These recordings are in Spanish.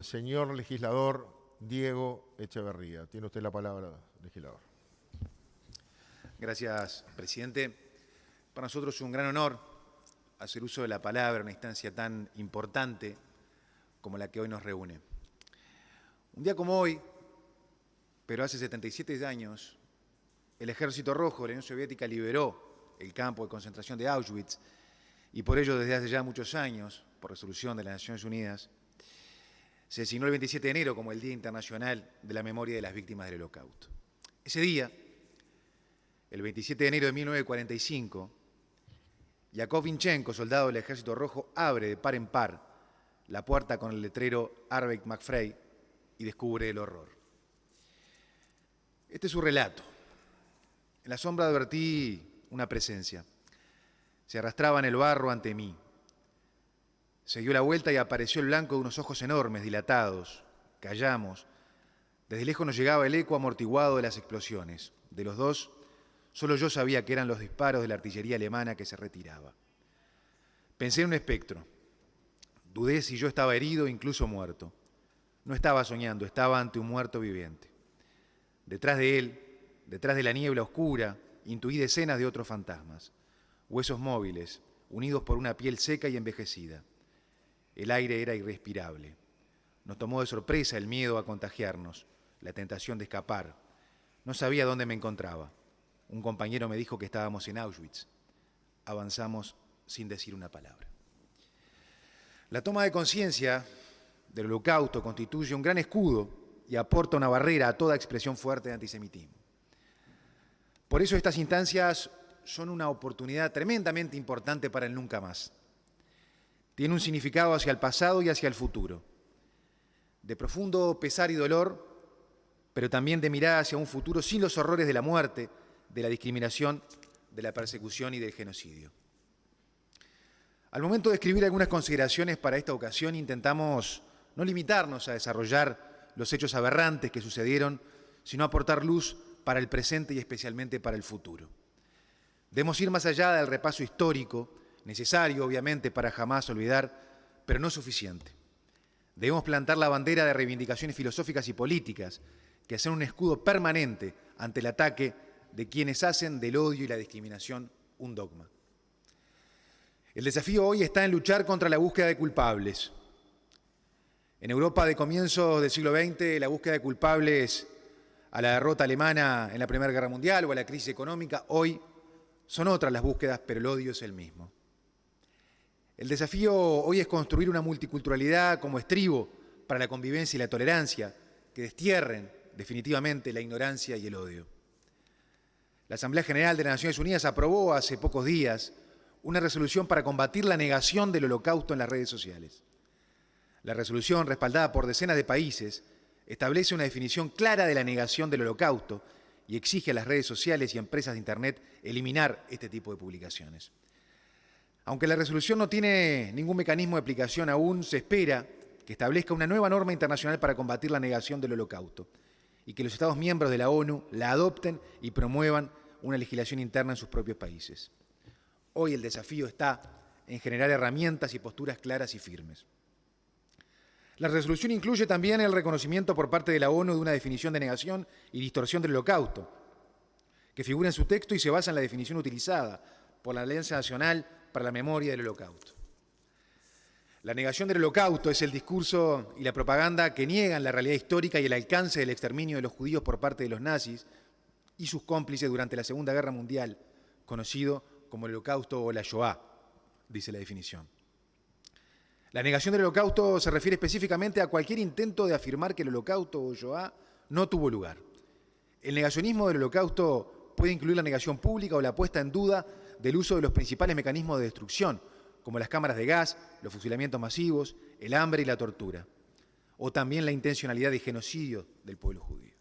Señor legislador Diego Echeverría. Tiene usted la palabra, legislador. Gracias, presidente. Para nosotros es un gran honor hacer uso de la palabra en una instancia tan importante como la que hoy nos reúne. Un día como hoy, pero hace 77 años, el Ejército Rojo de la Unión Soviética liberó el campo de concentración de Auschwitz y por ello desde hace ya muchos años, por resolución de las Naciones Unidas, se designó el 27 de enero como el Día Internacional de la Memoria de las Víctimas del Holocausto. Ese día, el 27 de enero de 1945, Yakov Vinchenko, soldado del Ejército Rojo, abre de par en par la puerta con el letrero Arbeeit macht frei y descubre el horror. Este es su relato. En la sombra advertí una presencia. Se arrastraba en el barro ante mí. Se dio la vuelta y apareció el blanco de unos ojos enormes, dilatados. Callamos. Desde lejos nos llegaba el eco amortiguado de las explosiones. De los dos, solo yo sabía que eran los disparos de la artillería alemana que se retiraba. Pensé en un espectro. Dudé si yo estaba herido o incluso muerto. No estaba soñando, estaba ante un muerto viviente. Detrás de él, detrás de la niebla oscura, intuí decenas de otros fantasmas. Huesos móviles, unidos por una piel seca y envejecida. El aire era irrespirable. Nos tomó de sorpresa el miedo a contagiarnos, la tentación de escapar. No sabía dónde me encontraba. Un compañero me dijo que estábamos en Auschwitz. Avanzamos sin decir una palabra. La toma de conciencia del Holocausto constituye un gran escudo y aporta una barrera a toda expresión fuerte de antisemitismo. Por eso estas instancias son una oportunidad tremendamente importante para el nunca más. Tiene un significado hacia el pasado y hacia el futuro, de profundo pesar y dolor, pero también de mirar hacia un futuro sin los horrores de la muerte, de la discriminación, de la persecución y del genocidio. Al momento de escribir algunas consideraciones para esta ocasión, intentamos no limitarnos a desarrollar los hechos aberrantes que sucedieron, sino aportar luz para el presente y especialmente para el futuro. Debemos ir más allá del repaso histórico, necesario obviamente para jamás olvidar, pero no suficiente. Debemos plantar la bandera de reivindicaciones filosóficas y políticas que hacen un escudo permanente ante el ataque de quienes hacen del odio y la discriminación un dogma. El desafío hoy está en luchar contra la búsqueda de culpables. En Europa de comienzos del siglo XX, la búsqueda de culpables a la derrota alemana en la Primera Guerra Mundial o a la crisis económica, hoy son otras las búsquedas, pero el odio es el mismo. El desafío hoy es construir una multiculturalidad como estribo para la convivencia y la tolerancia que destierren definitivamente la ignorancia y el odio. La Asamblea General de las Naciones Unidas aprobó hace pocos días una resolución para combatir la negación del Holocausto en las redes sociales. La resolución, respaldada por decenas de países, establece una definición clara de la negación del Holocausto y exige a las redes sociales y empresas de Internet eliminar este tipo de publicaciones. Aunque la resolución no tiene ningún mecanismo de aplicación aún, se espera que establezca una nueva norma internacional para combatir la negación del Holocausto y que los Estados miembros de la ONU la adopten y promuevan una legislación interna en sus propios países. Hoy el desafío está en generar herramientas y posturas claras y firmes. La resolución incluye también el reconocimiento por parte de la ONU de una definición de negación y distorsión del Holocausto, que figura en su texto y se basa en la definición utilizada por la Alianza Nacional para la Memoria del Holocausto. La negación del Holocausto es el discurso y la propaganda que niegan la realidad histórica y el alcance del exterminio de los judíos por parte de los nazis y sus cómplices durante la Segunda Guerra Mundial, conocido como el Holocausto o la Shoah, dice la definición. La negación del Holocausto se refiere específicamente a cualquier intento de afirmar que el Holocausto o Shoah no tuvo lugar. El negacionismo del Holocausto puede incluir la negación pública o la puesta en duda del uso de los principales mecanismos de destrucción, como las cámaras de gas, los fusilamientos masivos, el hambre y la tortura, o también la intencionalidad de genocidio del pueblo judío.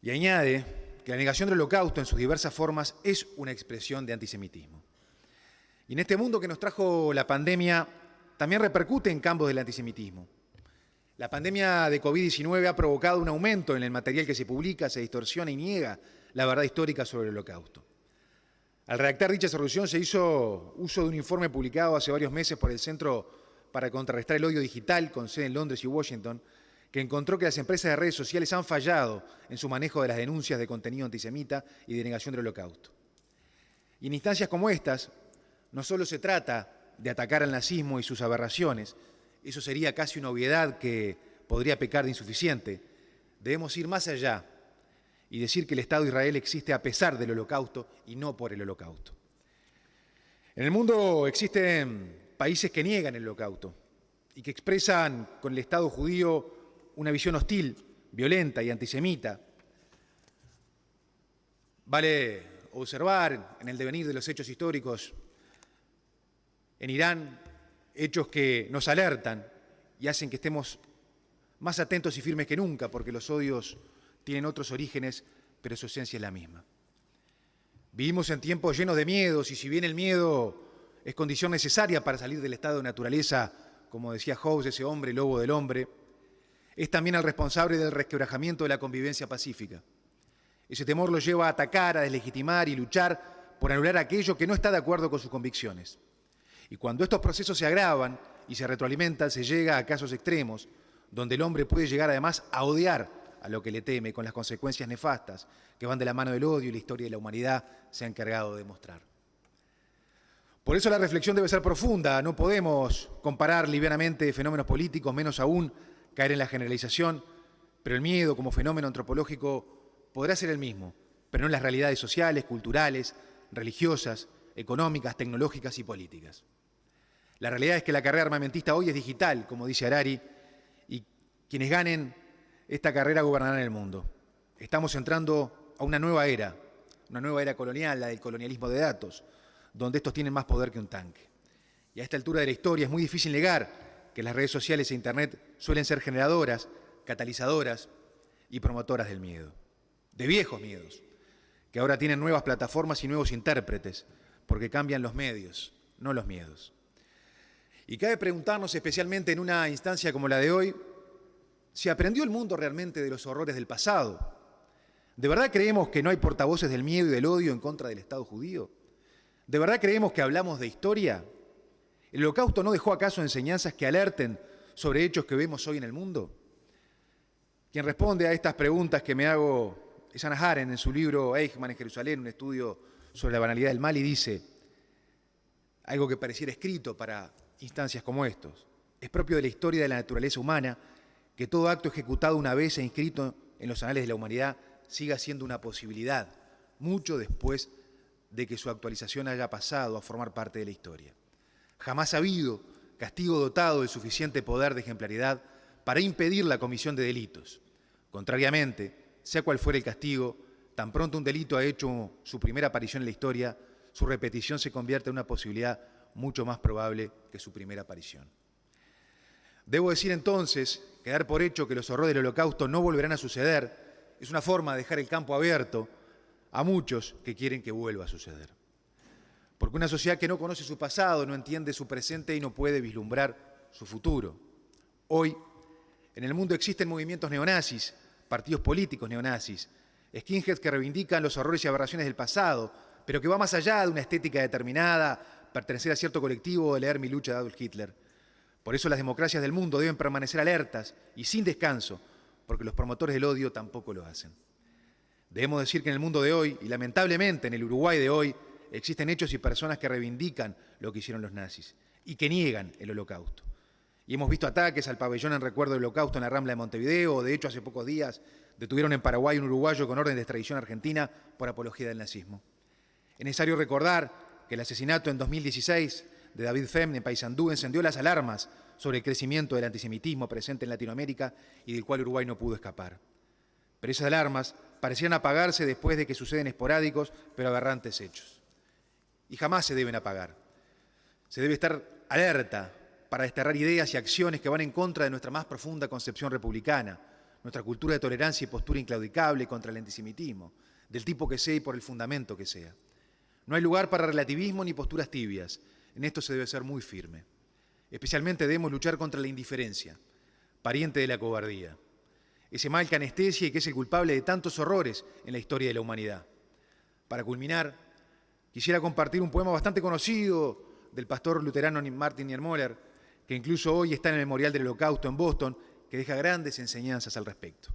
Y añade que la negación del Holocausto en sus diversas formas es una expresión de antisemitismo. Y en este mundo que nos trajo la pandemia, también repercute en campos del antisemitismo. La pandemia de COVID-19 ha provocado un aumento en el material que se publica, se distorsiona y niega la verdad histórica sobre el Holocausto. Al redactar dicha resolución se hizo uso de un informe publicado hace varios meses por el Centro para contrarrestar el odio digital, con sede en Londres y Washington, que encontró que las empresas de redes sociales han fallado en su manejo de las denuncias de contenido antisemita y de negación del Holocausto. Y en instancias como estas, no solo se trata de atacar al nazismo y sus aberraciones, eso sería casi una obviedad que podría pecar de insuficiente. Debemos ir más allá y decir que el Estado de Israel existe a pesar del Holocausto y no por el Holocausto. En el mundo existen países que niegan el Holocausto y que expresan con el Estado judío una visión hostil, violenta y antisemita. Vale observar en el devenir de los hechos históricos en Irán hechos que nos alertan y hacen que estemos más atentos y firmes que nunca, porque los odios tienen otros orígenes, pero su esencia es la misma. Vivimos en tiempos llenos de miedos y si bien el miedo es condición necesaria para salir del estado de naturaleza, como decía Hobbes, ese hombre, lobo del hombre, es también el responsable del resquebrajamiento de la convivencia pacífica. Ese temor lo lleva a atacar, a deslegitimar y luchar por anular aquello que no está de acuerdo con sus convicciones. Y cuando estos procesos se agravan y se retroalimentan, se llega a casos extremos, donde el hombre puede llegar además a odiar a lo que le teme, con las consecuencias nefastas que van de la mano del odio y la historia de la humanidad se ha encargado de mostrar. Por eso la reflexión debe ser profunda, no podemos comparar livianamente fenómenos políticos, menos aún caer en la generalización, pero el miedo como fenómeno antropológico podrá ser el mismo, pero no en las realidades sociales, culturales, religiosas, económicas, tecnológicas y políticas. La realidad es que la carrera armamentista hoy es digital, como dice Harari, y quienes ganen esta carrera gobernarán el mundo. Estamos entrando a una nueva era colonial, la del colonialismo de datos, donde estos tienen más poder que un tanque. Y a esta altura de la historia es muy difícil negar que las redes sociales e Internet suelen ser generadoras, catalizadoras y promotoras del miedo, de viejos miedos, que ahora tienen nuevas plataformas y nuevos intérpretes, porque cambian los medios, no los miedos. Y cabe preguntarnos, especialmente en una instancia como la de hoy, si aprendió el mundo realmente de los horrores del pasado. ¿De verdad creemos que no hay portavoces del miedo y del odio en contra del Estado judío? ¿De verdad creemos que hablamos de historia? ¿El Holocausto no dejó acaso enseñanzas que alerten sobre hechos que vemos hoy en el mundo? Quien responde a estas preguntas que me hago es Hannah Arendt en su libro Eichmann en Jerusalén, un estudio sobre la banalidad del mal, y dice algo que pareciera escrito para instancias como estos. Es propio de la historia de la naturaleza humana que todo acto ejecutado una vez e inscrito en los anales de la humanidad siga siendo una posibilidad, mucho después de que su actualización haya pasado a formar parte de la historia. Jamás ha habido castigo dotado de suficiente poder de ejemplaridad para impedir la comisión de delitos. Contrariamente, sea cual fuera el castigo, tan pronto un delito ha hecho su primera aparición en la historia, su repetición se convierte en una posibilidad mucho más probable que su primera aparición. Debo decir entonces que dar por hecho que los horrores del Holocausto no volverán a suceder es una forma de dejar el campo abierto a muchos que quieren que vuelva a suceder. Porque una sociedad que no conoce su pasado no entiende su presente y no puede vislumbrar su futuro. Hoy, en el mundo existen movimientos neonazis, partidos políticos neonazis, skinheads que reivindican los horrores y aberraciones del pasado, pero que va más allá de una estética determinada, pertenecer a cierto colectivo o leer Mi lucha de Adolf Hitler. Por eso las democracias del mundo deben permanecer alertas y sin descanso, porque los promotores del odio tampoco lo hacen. Debemos decir que en el mundo de hoy, y lamentablemente en el Uruguay de hoy, existen hechos y personas que reivindican lo que hicieron los nazis y que niegan el Holocausto. Y hemos visto ataques al pabellón en recuerdo del Holocausto en la Rambla de Montevideo. De hecho, hace pocos días detuvieron en Paraguay un uruguayo con orden de extradición argentina por apología del nazismo. Es necesario recordar que el asesinato en 2016 de David Fem en Paysandú encendió las alarmas sobre el crecimiento del antisemitismo presente en Latinoamérica y del cual Uruguay no pudo escapar. Pero esas alarmas parecían apagarse después de que suceden esporádicos pero aberrantes hechos. Y jamás se deben apagar. Se debe estar alerta para desterrar ideas y acciones que van en contra de nuestra más profunda concepción republicana, nuestra cultura de tolerancia y postura inclaudicable contra el antisemitismo, del tipo que sea y por el fundamento que sea. No hay lugar para relativismo ni posturas tibias. En esto se debe ser muy firme. Especialmente debemos luchar contra la indiferencia, pariente de la cobardía. Ese mal que anestesia y que es el culpable de tantos horrores en la historia de la humanidad. Para culminar, quisiera compartir un poema bastante conocido del pastor luterano Martin Niemöller, que incluso hoy está en el Memorial del Holocausto en Boston, que deja grandes enseñanzas al respecto.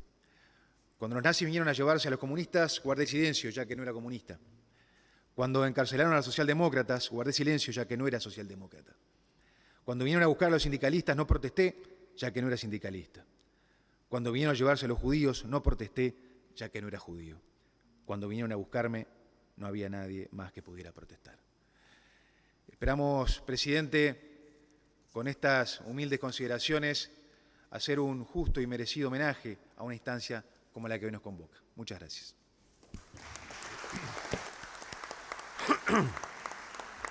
Cuando los nazis vinieron a llevarse a los comunistas, guardé silencio, ya que no era comunista. Cuando encarcelaron a los socialdemócratas, guardé silencio, ya que no era socialdemócrata. Cuando vinieron a buscar a los sindicalistas, no protesté, ya que no era sindicalista. Cuando vinieron a llevarse a los judíos, no protesté, ya que no era judío. Cuando vinieron a buscarme, no había nadie más que pudiera protestar. Esperamos, presidente, con estas humildes consideraciones, hacer un justo y merecido homenaje a una instancia como la que hoy nos convoca. Muchas gracias.